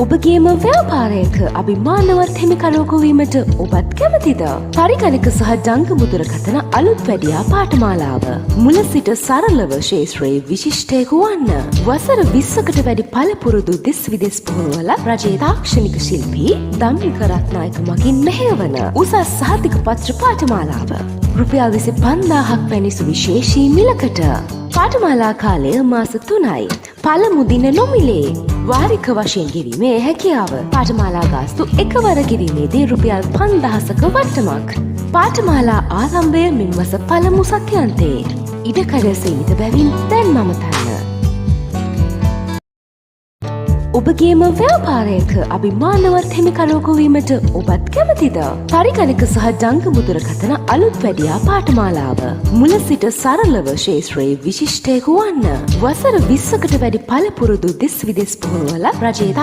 ඔබගේම ව්‍යාපාරයක අභිමානවත් හිමිකරුවෙකු වීමට ඔබත් කැමතිද? පරිගණක සහ ජංග මුද්‍රකථන අලුත් වැඩියා පාඨමාලාව. මුල සිට සරලව ශාස්ත්‍රයේ විශිෂ්ටයෙකු වන්න. වසර 20කට වැඩි පළපුරුදු දෙස් විදෙස් පුහුණුවල රජයේ තාක්ෂණික ශිල්පී ධම්මික රත්නායක මගින් මෙහෙයවන උසස් සහතික පත්‍ර පාඨමාලාව. රුපියල් 25000ක් වැනි සුවිශේෂී මිලකට. පාඨමාලා කාලය මාස 3යි. පළමු දින නොමිලේ. වාරික වශයෙන් ගෙවීමේ හැකියාව. පාඨමාලා ගාස්තු එකවර ගෙවීමේදී රුපියල් 5000ක වට්ටමක්. පාඨමාලා ආරම්භය මෙන්වස පළමු සත්‍යන්තයේ. ඉඩකඩ සීමිත බැවින් දැන් මමතන්න. ඔබගේම ව්‍යාපාරයක අභිමානවත් හිමිකරුවෙකු වීමට ඔබත් කැමතිද? පරිගණක සහ ජංග මුද්‍රකථන අලුත් වැඩියා පාඨමාලාව. මුල සිට සරලව ශාස්ත්‍රයේ විශිෂ්ටයෙකු වන්න. වසර 20කට වැඩි පළපුරුදු දෙස් විදෙස් පුහුණුවල රජයේ